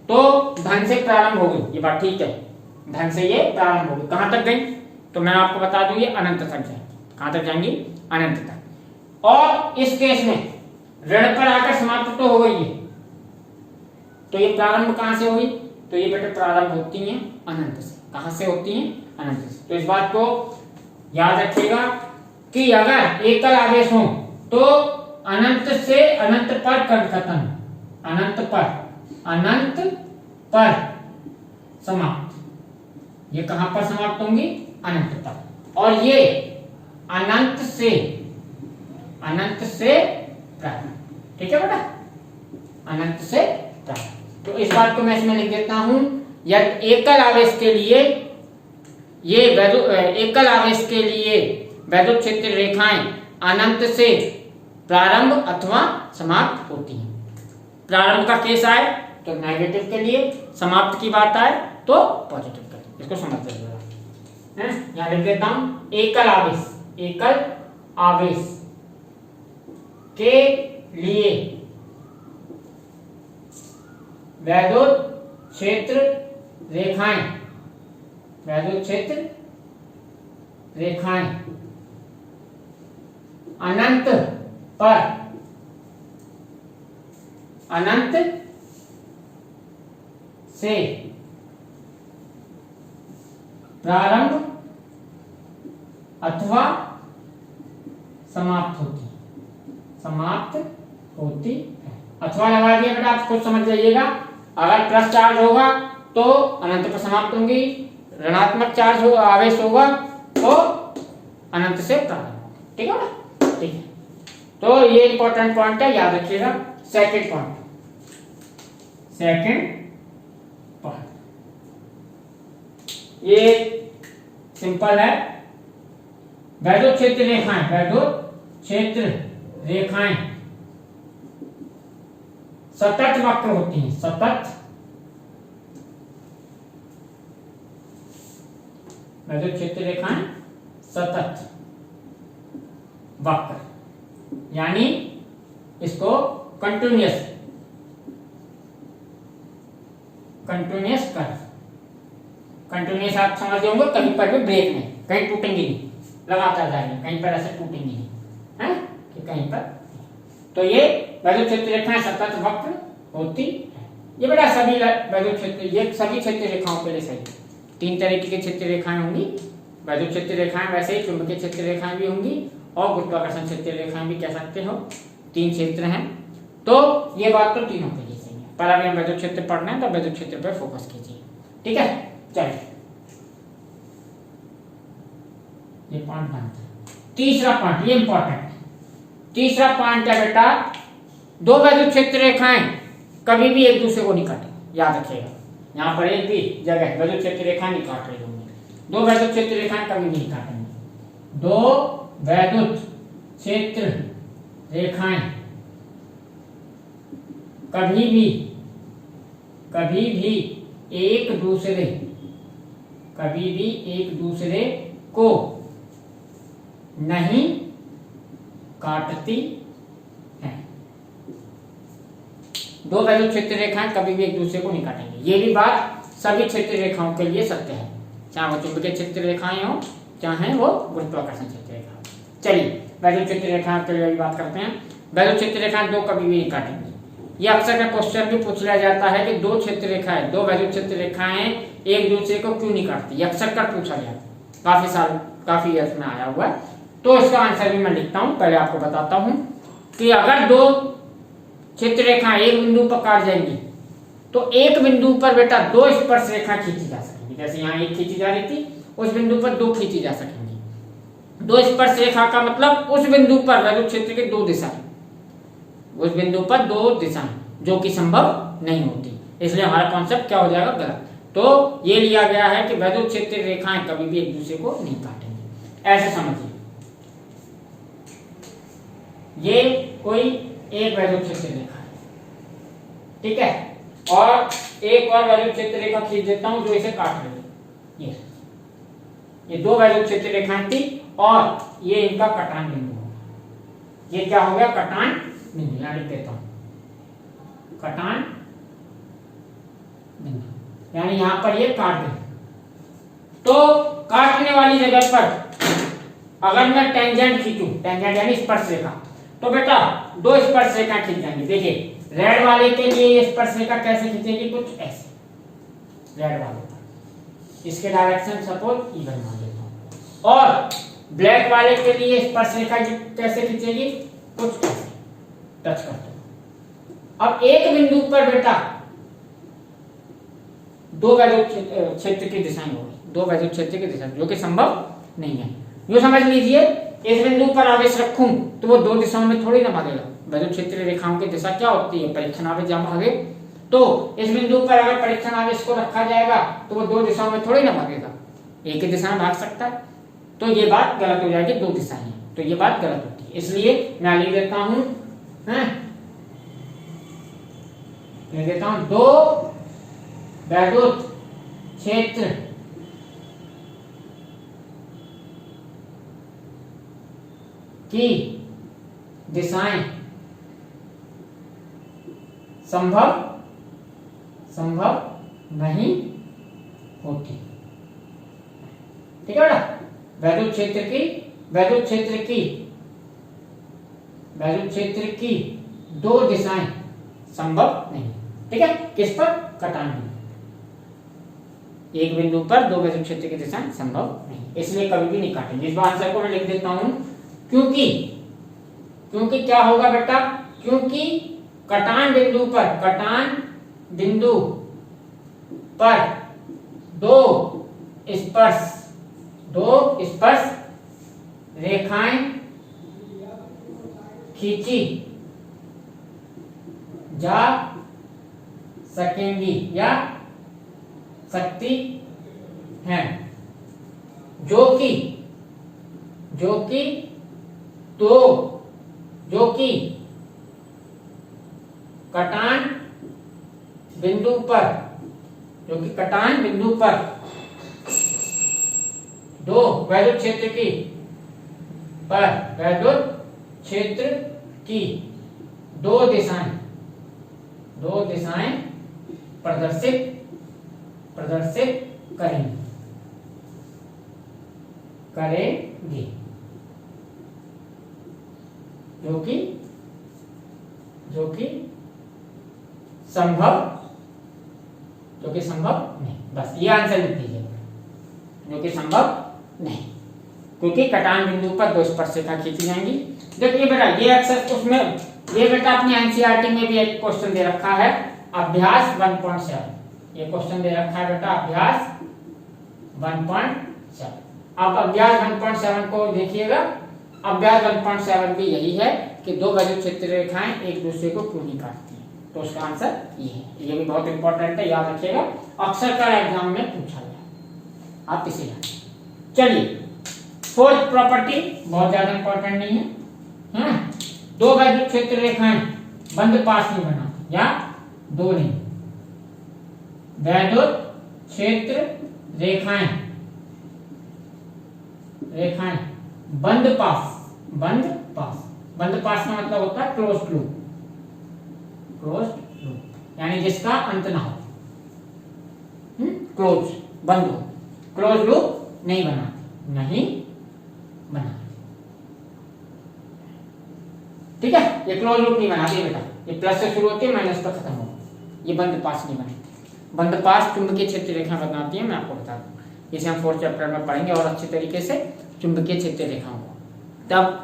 तो धन से प्रारंभ हो गई, ये बात ठीक है। धन से ये प्रारंभ हो गई, कहां तक गई? तो मैं आपको बता दूं, ये अनंत तक जाएंगी। कहां तक जाएंगी? अनंत तक। और इस केस में ऋण पर आकर समाप्त तो हो गई है, तो ये प्रारंभ कहां से हुई? तो ये बेटे प्रारंभ होती हैं अनंत से। कहां से होती हैं? अनंत से। तो इस बात को याद रखिएगा कि अगर एकल आवेश हो तो अनंत से अनंत पर खत्म, अनंत पर समाप्त। ये कहां पर समाप्त होंगी? अनंत पर। और ये अनंत से प्रारंभ, ठीक है बेटा, अनंत से प्रारंभ। तो इस बात को मैं इसमें लिख देता हूं, यदि एकल आवेश के लिए वैद्युत क्षेत्र रेखाएं अनंत से प्रारंभ अथवा समाप्त होती हैं। प्रारंभ का केस आए तो नेगेटिव के लिए, समाप्त की बात आए तो पॉजिटिव के लिए। इसको समझ लीजिएगा, यहां लिख देता हूं, एकल आवेश के लिए वैद्युत क्षेत्र रेखाएं अनंत से प्रारंभ अथवा समाप्त होती है। अथवा लगा दिया बेटा, आप खुद समझ जाइएगा। अगर प्लस चार्ज होगा तो अनंत पर समाप्त होंगी, ऋणात्मक चार्ज हो आवेश होगा तो अनंत से प्रारंभ, ठीक है ना? ठीक है, तो ये इंपॉर्टेंट पॉइंट है, याद रखिएगा। सेकंड पॉइंट ये सिंपल है। वैद्युत क्षेत्र रेखाएं सतत वक्र होती हैं, वैद्युत क्षेत्र रेखाएं सतत वक्र, यानी इसको कंटिन्यूअस आप समझ होंगे। कहीं पर भी ब्रेक नहीं, कहीं टूटेंगे नहीं, लगातार जाएंगे, कहीं पर ऐसे टूटेंगे नहीं है कि कहीं पर। तो ये वैद्युत क्षेत्र रेखाएं सतत वक्र होती है। ये बेटा सभी वैद्युत क्षेत्र, ये सभी क्षेत्र रेखाओं के लिए सही है। 3 तरीके की क्षेत्र रेखाएं होंगी, वैद्युत क्षेत्र रेखाएं, वैसे ही चुंबकीय क्षेत्र रेखाएं भी होंगी और गुरुत्वाकर्षण क्षेत्र रेखाएं भी कह सकते हो। 3 क्षेत्र हैं, तो ये बात तो तीनों के लिए सही है। पर अभी हम वैद्युत क्षेत्र पढ़ रहे हैं तो वैद्युत क्षेत्र पर फोकस कीजिए, ठीक है? चलिए, ये पॉइंट बनता है। तीसरा पॉइंट, ये इंपॉर्टेंट है। तीसरा पॉइंट है बेटा, 2 वैद्युत क्षेत्र रेखाएं कभी भी एक दूसरे को नहीं काटेंगे, याद रखिएगा। यहां पर एक भी जगह वैद्युत क्षेत्र रेखाएं नहीं काट रही होंगी, 2 वैद्युत क्षेत्र रेखाएं कभी नहीं काटेंगे। 2 वैद्युत क्षेत्र रेखाएं कभी भी एक दूसरे को नहीं काटती हैं। 2 वैद्युत क्षेत्र रेखाएं कभी भी एक दूसरे को नहीं काटेंगे। ये भी बात सभी क्षेत्र रेखाओं के लिए सत्य है, चाहे वो चुंबकीय क्षेत्र रेखाएं हो, चाहे वो गुरुत्वाकर्षण क्षेत्र रेखा हो। चलिए, वैद्युत क्षेत्र रेखाओं के लिए बात करते हैं। वैद्युत क्षेत्र रेखाएं 2 कभी भी नहीं काटेंगी। ये अक्सर का क्वेश्चन भी पूछ लिया जाता है कि 2 क्षेत्र रेखाएं, 2 वैद्युत क्षेत्र रेखाएं एक दूसरे को क्यों नहीं काटती। अक्सर कर पूछा गया, काफी ईयर्स में आया हुआ है। तो इसका आंसर भी मैं लिखता हूं, पहले आपको बताता हूं कि अगर 2 क्षेत्र रेखाएं एक बिंदु पर काट जाएंगी तो एक बिंदु पर बेटा 2 स्पर्श रेखा खींची जा सकेगी। जैसे यहाँ एक खींची जा रही थी उस बिंदु पर दो खींची जा सकेंगी। दो स्पर्श रेखा का मतलब उस बिंदु पर वैद्युत क्षेत्र की दो दिशाएं, उस बिंदु पर दो दिशाएं, जो कि संभव नहीं होती। इसलिए हमारा कॉन्सेप्ट क्या हो जाएगा, गलत। तो ये लिया गया है कि वैद्युत क्षेत्र रेखाएं कभी भी एक दूसरे को नहीं काटेंगी, ऐसे समझिए। ये कोई एक वैद्युत क्षेत्र रेखा है, ठीक है, और एक और वैद्युत क्षेत्र रेखा खींच देता हूं जो इसे काट रही है। ये दो वैद्युत क्षेत्र रेखाएं थी और ये इनका कटान बिंदु होगा। ये क्या हो गया, कटान बिंदु। यहां लिख देता हूं कटान बिंदु, यानी यहां पर ये काट दें। तो काटने वाली जगह पर अगर मैं टेंजेंट खींचूं, टेंजेंट यानी स्पर्श रेखा, तो बेटा दो स्पर्श रेखा खींच जाएंगे। देखिए रेड वाले के लिए ये स्पर्श रेखा कैसे खींचेगी, कुछ ऐसे, रेड वाले पर इसके डायरेक्शन सपोज इवन मान लेता हूं, और ब्लैक वाले के लिए स्पर्श रेखा कैसे खींचेगी, कुछ ऐसे टच करते हो। अब एक बिंदु पर बेटा दो वैद्युत क्षेत्र की दिशाएं होगी, दो वैद्युत क्षेत्र की दिशा, जो कि संभव नहीं है। यो समझ लीजिए, इस बिंदु पर आवेश रखूं तो वो दो दिशाओं में थोड़ी ना भागेगा। वैद्युत क्षेत्र रेखाओं की दिशा क्या होती है, परीक्षण आवेश जहां भागे। तो इस बिंदु पर अगर परीक्षण आवेश को रखा जाएगा तो वो दो दिशाओं में थोड़ी ना भागेगा, एक ही दिशा में भाग सकता है। तो ये बात गलत हो जाएगी, दो दिशाएं हैं तो ये बात गलत होती है। इसलिए मैं लिख देता हूं, लिख देता हूं दो वैद्युत क्षेत्र की दिशाएं संभव नहीं होती, ठीक है बेटा। वैद्युत क्षेत्र की दो दिशाएं संभव नहीं, ठीक है। किस पर, कटान बिंदु। एक बिंदु पर दो वैद्युत क्षेत्र की दिशाएं संभव नहीं, इसलिए कभी भी नहीं काटेंगे। इस आंसर को मैं लिख देता हूं, क्योंकि क्या होगा बेटा, क्योंकि कटान बिंदु पर दो स्पर्श रेखाएं खींची जा सकेंगी या सकती हैं, जो कि कटान बिंदु पर दो वैद्युत क्षेत्र की दो दिशाएं प्रदर्शित करेंगी, जो कि संभव नहीं। बस ये आंसर लिख दीजिए, जो कि संभव नहीं, क्योंकि कटान बिंदु पर दो स्पर्श रेखा खींची जाएंगी। देखिए बेटा, ये अक्सर उसमें, ये बेटा अपनी एनसीईआरटी में भी एक क्वेश्चन दे रखा है, अभ्यास 1.7। ये क्वेश्चन दे रखा है बेटा, अभ्यास 1.7। अब अभ्यास 1.7 को देखिएगा। अभ्यास 1.7 भी यही है कि दो वैद्युत क्षेत्र रेखाएं एक दूसरे को क्यों नहीं काटती हैं। तो उसका आंसर ये है। ये भी बहुत इंपॉर्टेंट है, याद रखिएगा, अक्सर का एग्जाम में पूछा गया, आप इसे याद। चलिए, फोर्थ प्रॉपर्टी बहुत ज्यादा इंपॉर्टेंट नहीं है। दो वैद्युत क्षेत्र रेखाएं बंद पास नहीं बनाती, या दो नहीं, वैद्युत क्षेत्र रेखाएं बंद पास का मतलब होता है क्लोज्ड लूप, यानी जिसका अंत ना हो, बंद हो, क्लोज लूप नहीं बनाती, ठीक है। ये क्लोज लूप नहीं बनाती बेटा, ये प्लस से शुरू होती है, माइनस पर खत्म होगी। ये बंद पास नहीं बनाती। बंद पास चुंबकीय क्षेत्र रेखा बनाती है, मैं आपको बता दूं, इसे हम 4th चैप्टर में पढ़ेंगे और अच्छे तरीके से चुंबकीय क्षेत्र रेखाओं को। तब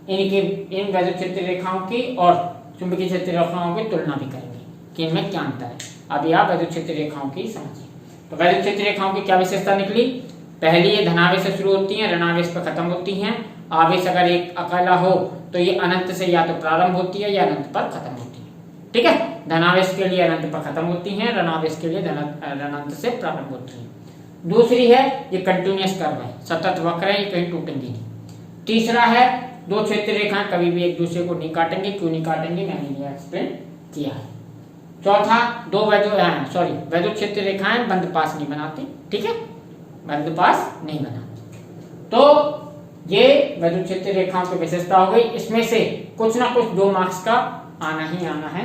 इन वैद्युत क्षेत्र रेखाओं की और चुंबकीय क्षेत्र रेखाओं की तुलना भी करेंगे कि इनमें क्या अंतर है। अभी आप वैद्युत क्षेत्र रेखाओं की समझिए। तो वैद्युत क्षेत्र रेखाओं की क्या विशेषता निकली, पहली ये धनावेश से शुरू होती हैं, ऋणावेश पर खत्म होती हैं। आवेश अगर एक अकेला हो तो ये अनंत से या तो प्रारंभ होती है या अनंत पर खत्म होती है। ठीक है, धनावेश के लिए अनंत पर खत्म होती हैं, ऋणावेश के लिए अनंत से प्रारंभ होती हैं। दूसरी है ये कंटिन्यूअस कर्व है, सतत वक्र है, ये कहीं टूटेंगी नहीं। तीसरा है दो क्षेत्र रेखाएं कभी भी एक दूसरे को नहीं काटेंगे। क्यों नहीं काटेंगे मैंने ये एक्सप्लेन किया है। चौथा दो वैद्युत क्षेत्र रेखाएं बंद पास नहीं बनाती। ठीक है, बंद पास नहीं बनाती। तो ये वैद्युत क्षेत्र रेखाओं की विशेषता हो गई। इसमें से कुछ ना कुछ 2 मार्क्स का आना ही आना है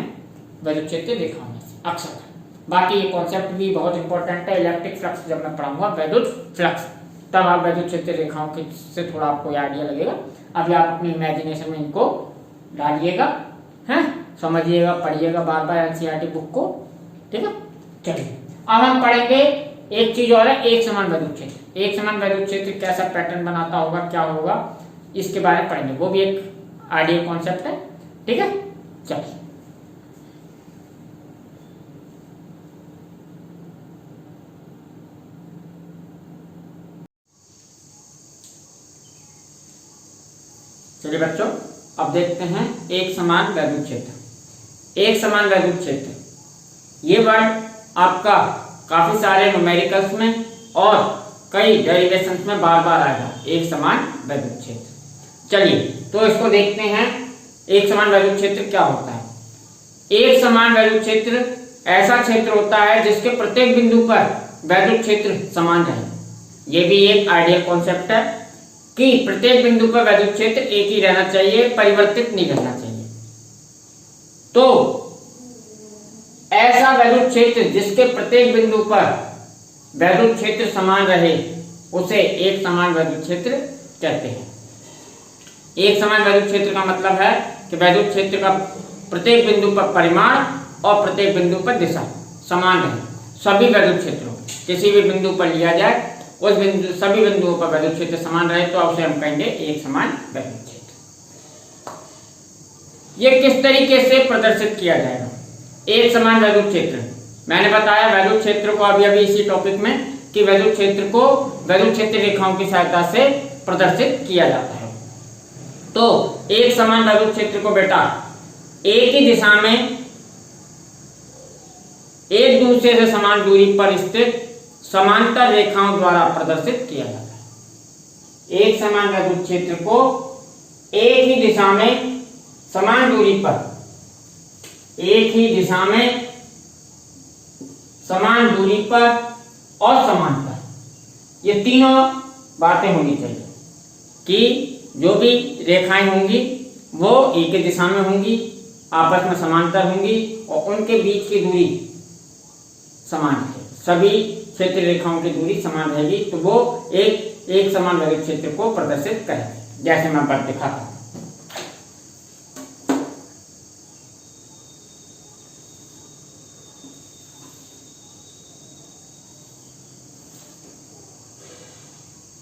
वैद्युत क्षेत्र रेखाओं में से अक्सर। बाकी ये कॉन्सेप्ट भी बहुत इंपॉर्टेंट है। इलेक्ट्रिक फ्लक्स जब मैं पढ़ाऊंगा वैद्युत फ्लक्स, तब आप वैद्युत क्षेत्र रेखाओं के से थोड़ा आपको आइडिया लगेगा। अभी आप अपनी इमेजिनेशन में इनको डालिएगा, हैं, समझिएगा, पढ़िएगा बार बार एनसीईआरटी बुक को। ठीक है, चलिए अब हम पढ़ेंगे एक चीज और है, एक समान वैद्युत क्षेत्र। एक समान वैद्युत क्षेत्र कैसा पैटर्न बनाता होगा, क्या होगा, इसके बारे में पढ़ेंगे। वो भी एक आइडियल कॉन्सेप्ट है। ठीक है, चलिए चलिए बच्चों, अब देखते हैं एक समान वैद्युत क्षेत्र। एक समान वैद्युत क्षेत्र ये वर्ड आपका काफी सारे न्यूमेरिकल्स में और कई डेरिवेशंस में बार बार आएगा, एक समान वैद्युत क्षेत्र। चलिए तो इसको देखते हैं, एक समान वैद्युत क्षेत्र क्या होता है। एक समान वैद्युत क्षेत्र ऐसा क्षेत्र होता है जिसके प्रत्येक बिंदु पर वैद्युत क्षेत्र समान रहे। ये भी एक आइडियल कॉन्सेप्ट है कि प्रत्येक बिंदु पर वैद्युत क्षेत्र एक ही रहना चाहिए, परिवर्तित नहीं रहना चाहिए। तो ऐसा वैद्युत क्षेत्र जिसके प्रत्येक बिंदु पर वैद्युत क्षेत्र समान रहे उसे एक समान वैद्युत क्षेत्र कहते हैं। एक समान वैद्युत क्षेत्र का मतलब है कि वैद्युत क्षेत्र का प्रत्येक बिंदु पर परिमाण और प्रत्येक बिंदु पर दिशा समान रहे। सभी वैद्युत क्षेत्रों किसी भी बिंदु पर लिया जाए, उस बिंदु सभी बिंदुओं पर वैद्युत क्षेत्र समान रहे तो उसे हम कहेंगे एक समान वैद्युत क्षेत्र। यह किस तरीके से प्रदर्शित किया जाएगा एक समान वैद्युत क्षेत्र? मैंने बताया वैद्युत क्षेत्र को अभी इसी टॉपिक में कि वैद्युत क्षेत्र को वैद्युत क्षेत्र रेखाओं की सहायता से प्रदर्शित किया जाता है। तो एक समान वैद्युत क्षेत्र को बेटा एक ही दिशा में एक दूसरे से समान दूरी पर स्थित समांतर रेखाओं द्वारा प्रदर्शित किया जाता है। एक समान वैद्युत क्षेत्र को एक ही दिशा में समान दूरी पर, एक ही दिशा में समान दूरी पर और समांतर, ये तीनों बातें होनी चाहिए कि जो भी रेखाएं होंगी वो एक ही दिशा में होंगी, आपस में समांतर होंगी और उनके बीच की दूरी समान है। सभी क्षेत्र रेखाओं की दूरी समान रहेगी तो वो एक समान वैद्युत क्षेत्र को प्रदर्शित करेंगे। जैसे मैं पर दिखाता हूं,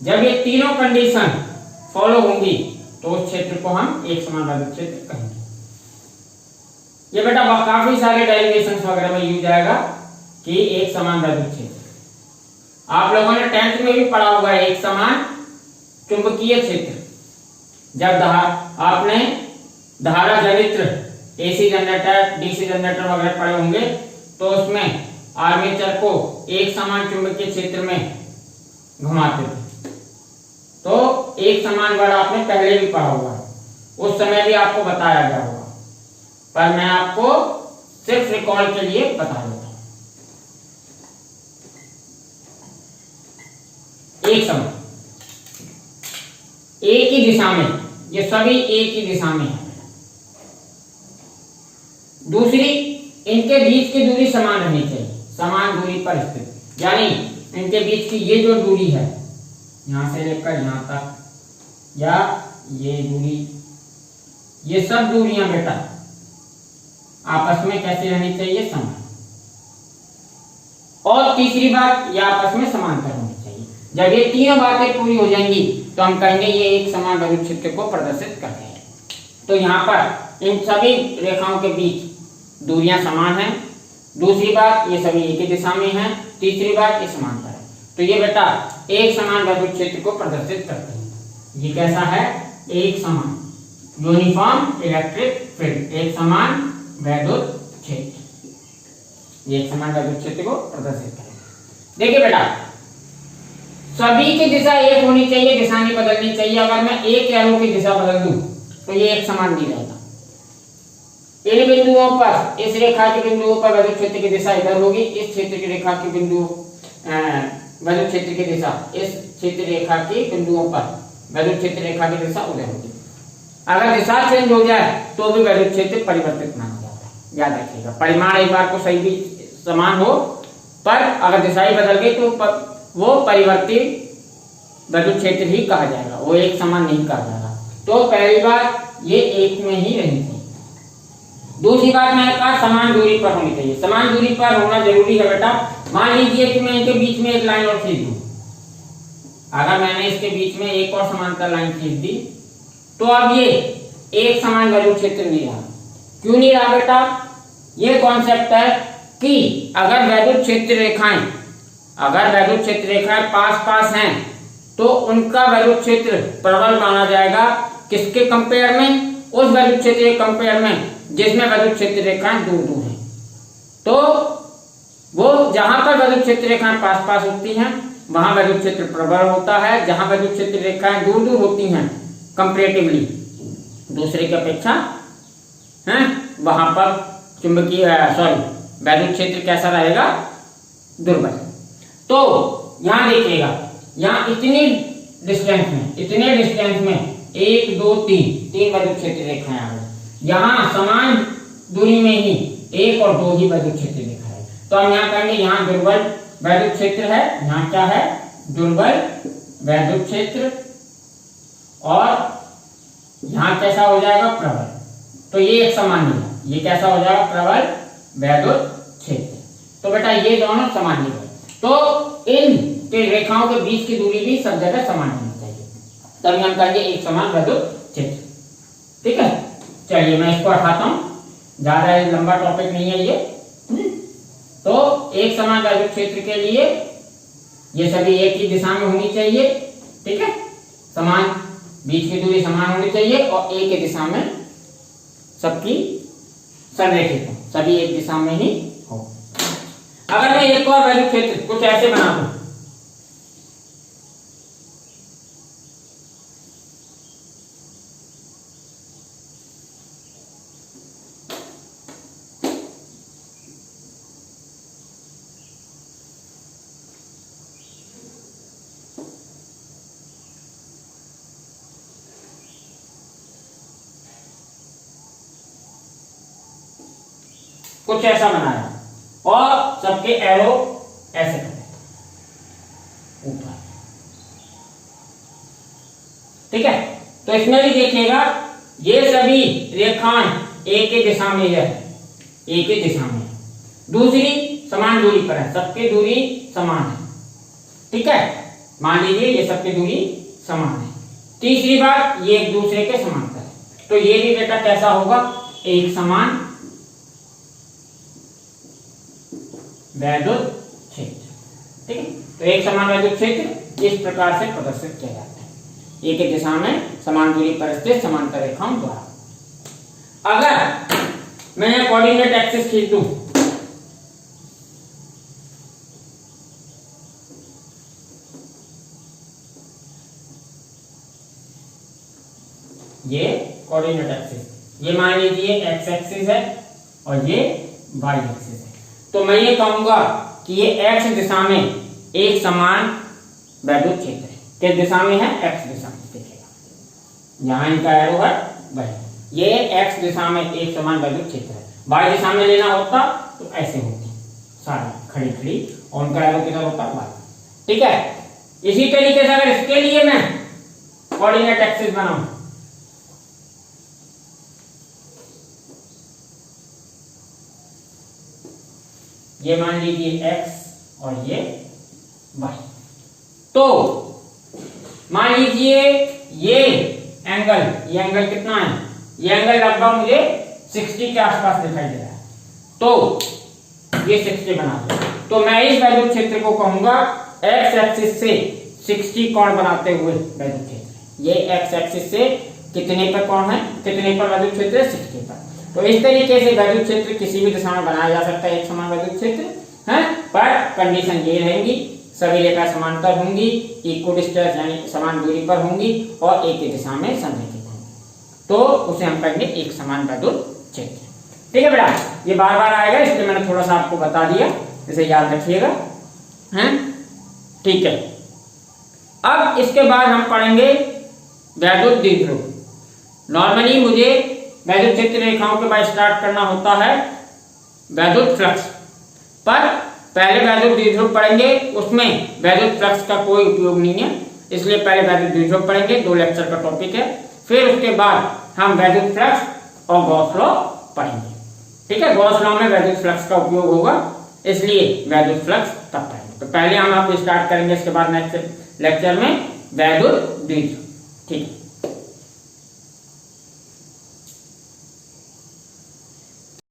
जब ये तीनों कंडीशन फॉलो होंगी तो उस क्षेत्र को हम एक समान वैद्युत क्षेत्र कहेंगे। ये बेटा काफी सारे डेरिवेशंस वगैरह में यूज आएगा कि एक समान वैद्युत क्षेत्र। आप लोगों ने 10th में भी पढ़ा होगा एक समान चुंबकीय क्षेत्र। जब आपने धारा जनित्र एसी जनरेटर, डीसी जनरेटर वगैरह पढ़े होंगे तो उसमें आर्मेचर को एक समान चुंबकीय क्षेत्र में घुमाते थे। तो एक समान वर्ड आपने पहले भी पढ़ा होगा, उस समय भी आपको बताया गया होगा, पर मैं आपको सिर्फ रिकॉल के लिए बता देता हूं। एक समान, एक ही दिशा में, ये सभी एक ही दिशा में है। दूसरी, इनके बीच की दूरी समान रहनी चाहिए, समान दूरी पर स्थित, यानी इनके बीच की ये जो दूरी है यहां से लेकर यहां तक या ये दूरी, ये सब दूरियां बेटा आपस में कैसी रहनी चाहिए, समान। और तीसरी बात, ये आपस में समांतर होनी चाहिए। जब ये तीनों बातें पूरी हो जाएंगी तो हम कहेंगे ये एक समान वैद्युत क्षेत्र को प्रदर्शित करते हैं। तो यहाँ पर इन सभी रेखाओं के बीच दूरियां समान हैं। दूसरी बात, ये सभी एक ही दिशा में हैं। तीसरी बात, ये समांतर है। तो ये बेटा एक समान वैद्युत क्षेत्र को प्रदर्शित करते हैं। ये कैसा है? एक समान यूनिफॉर्म इलेक्ट्रिक फील्ड, एक समान वैद्युत क्षेत्र, एक समान वैद्युत क्षेत्र को प्रदर्शित करें। देखिए बेटा, सभी की दिशा एक होनी चाहिए, दिशा नहीं बदलनी चाहिए। अगर मैं एक एरो की दिशा बदल दूं तो ये एक समान नहीं रहेगा। इन बिंदुओं पर, इस रेखा के बिंदुओं पर वैद्युत क्षेत्र की दिशा इधर होगी, इस क्षेत्र की रेखा के बिंदु वैद्युत क्षेत्र की दिशा, इस क्षेत्र रेखा के बिंदुओं पर वैद्युत क्षेत्र रेखा की दिशा उधर होगी। अगर दिशा चेंज हो जाए तो भी वैद्युत क्षेत्र परिवर्तित माना जाता है। याद रखिएगा, परिमाण एक बार को सही भी समान हो, पर अगर दिशा ही बदल गई तो वो परिवर्तित वैद्युत क्षेत्र ही कहा जाएगा, वो एक समान नहीं कहा जाएगा। तो पहली बात ये एक में ही रहनी चाहिए। दूसरी बात मैंने कहा समान दूरी पर होनी चाहिए। समान दूरी पर होना जरूरी है बेटा। मान लीजिए कि मैं इनके बीच में एक लाइन और खींच दूं, अगर मैंने इसके बीच में एक और समांतर लाइन खींच दी तो अब ये एक समान वैद्युत क्षेत्र नहीं रहा। क्यों नहीं रहा बेटा? ये कॉन्सेप्ट है कि अगर वैद्युत क्षेत्र रेखाएं पास पास हैं तो उनका वैद्युत क्षेत्र प्रबल माना जाएगा। किसके कंपेयर में? उस वैद्युत क्षेत्र के कंपेयर में जिसमें वैद्युत क्षेत्र रेखाएं दूर दूर हैं। तो वो जहां पर वैद्युत क्षेत्र रेखाएं पास पास होती हैं वहां वैद्युत क्षेत्र प्रबल होता है। जहां वैद्युत क्षेत्र रेखाएं दूर दूर होती हैं कंपैरेटिवली दूसरे की अपेक्षा हैं, वहां पर चुंबकीय वैद्युत क्षेत्र कैसा रहेगा? दुर्बल। तो यहां देखिएगा, यहां इतने डिस्टेंस में 1 2 3 वैद्युत क्षेत्र रेखाएं आ गई। यहां समान दूरी में ही 1 और 2 ही वैद्युत क्षेत्र रेखा है। तो हम यहाँ कहेंगे यहाँ दुर्बल वैद्युत क्षेत्र है, यहाँ क्या है? दुर्बल वैद्युत क्षेत्र, और यहाँ कैसा हो जाएगा? प्रबल। तो ये एक समान नहीं है, ये कैसा हो जाएगा? प्रबल वैद्युत क्षेत्र। तो बेटा ये दोनों समान नहीं है। तो इन के रेखाओं के बीच की दूरी भी सब जगह समान होनी चाहिए, तभी हम कहेंगे एक समान वैद्युत क्षेत्र। ठीक है, चलिए मैं इसको हटाता हूं, ज्यादा लंबा टॉपिक नहीं है ये। तो एक समान वैद्युत क्षेत्र के लिए ये सभी एक ही दिशा में होनी चाहिए। ठीक है, समान बीच की दूरी समान होनी चाहिए और एक ही दिशा में सबकी संरेखित हो, सभी एक दिशा में ही हो। अगर मैं एक और वैद्युत क्षेत्र कुछ ऐसे बना दूं, कुछ ऐसा बनाया और सबके एरो ऐसे करें ऊपर। ठीक है, तो इसमें भी देखिएगा ये सभी रेखाएं एक ही दिशा में है, एक ही दिशा में। दूसरी समान दूरी पर है, सबकी दूरी समान है। ठीक है, मान लीजिए ये सबकी दूरी समान है। तीसरी बात, ये एक दूसरे के समांतर है। तो ये भी बेटा कैसा होगा? एक समान वैद्युत क्षेत्र। ठीक है, तो एक समान वैद्युत क्षेत्र इस प्रकार से प्रदर्शित किया जाता है, एक ही दिशा में समान दूरी पर स्थित समांतर रेखाओं द्वारा। अगर मैं कोऑर्डिनेट एक्सिस खींच दूं, ये कोऑर्डिनेट एक्सिस, ये मान लीजिए एक्स एक्सिस है और ये वाई एक्सिस है। तो मैं ये कहूंगा कि ये एक्स दिशा में एक समान वैद्युत क्षेत्र है। किस दिशा में है? एक्स दिशा में। देखिएगा यहाँ इनका एरो है वही, ये एक्स दिशा में एक समान वैद्युत क्षेत्र है। वाई दिशा में लेना होता तो ऐसे होती सारी खड़ी खड़ी और उनका एरो किधर होता? वाई। ठीक है, इसी तरीके से अगर इसके लिए मैं कोऑर्डिनेट एक्सिस बनाऊं, ये मान लीजिए x और ये y। तो मान लीजिए ये एंगल कितना है? ये एंगल लगभग मुझे 60 के आसपास दिखाई दे रहा है। तो ये 60 बना दो। तो मैं इस वैद्युत क्षेत्र को कहूंगा x एक्सिस से 60 कोण बनाते हुए वैद्युत क्षेत्र। ये एक्स एक्सिस से कितने पर कोण है, कितने पर वैद्युत क्षेत्र है, 60 पर। तो इस तरीके से वैद्युत क्षेत्र किसी भी दिशा में बनाया जा सकता है, एक समान वैद्युत क्षेत्र है, पर कंडीशन ये रहेंगी सभी रेखा समांतर होंगी, इक्वल डिस्टेंस यानी समान दूरी पर होंगी और एक ही दिशा में संरेखित होंगी, तो उसे हम कहेंगे एक समान वैद्युत क्षेत्र। ठीक है बेटा, ये बार बार आएगा इसलिए मैंने थोड़ा सा आपको बता दिया, इसे याद रखिएगा, हैं? ठीक है। अब इसके बाद हम पढ़ेंगे वैद्युत द्विध्रुव। नॉर्मली मुझे वैद्युत क्षेत्र रेखाओं के बाद स्टार्ट करना होता है वैद्युत फ्लक्स, पर पहले वैद्युत द्विध्रुव पढ़ेंगे, उसमें वैद्युत फ्लक्स का कोई उपयोग नहीं है, इसलिए पहले वैद्युत द्विध्रुव पढ़ेंगे, 2 लेक्चर का टॉपिक है। फिर उसके बाद हम वैद्युत फ्लक्स और गॉस लॉ पढ़ेंगे। ठीक है, गॉस लॉ में वैद्युत फ्लक्स का उपयोग होगा, इसलिए वैद्युत फ्लक्स तब पढ़ेंगे। तो पहले हम आप स्टार्ट करेंगे, इसके बाद नेक्स्ट लेक्चर में वैद्युत द्विध्रुव। ठीक है।